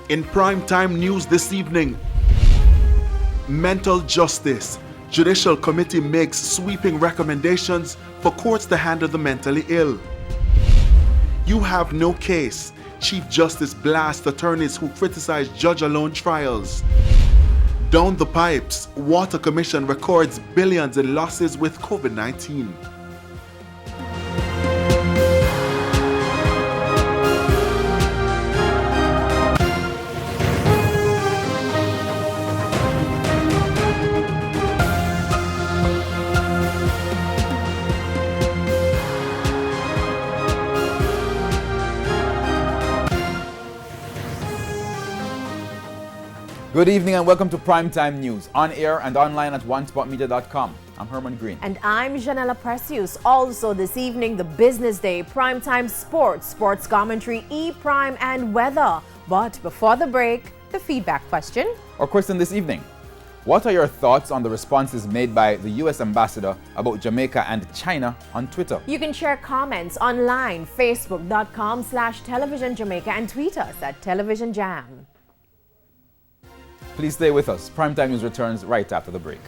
In primetime news this evening, mental justice. Judicial Committee makes sweeping recommendations for courts to handle the mentally ill. You have no case. Chief Justice blasts attorneys who criticize judge-alone trials. Down the pipes, Water Commission records billions in losses with COVID-19. Good evening and welcome to Primetime News, on air and online at onespotmedia.com. I'm Herman Green. And I'm Janella Precious. Also this evening, the Business Day, Primetime Sports, Sports Commentary, E-Prime and Weather. But before the break, the feedback question. Our question this evening: what are your thoughts on the responses made by the U.S. Ambassador about Jamaica and China on Twitter? You can share comments online, facebook.com/Television Jamaica and tweet us at Television Jam. Please stay with us. Primetime News returns right after the break.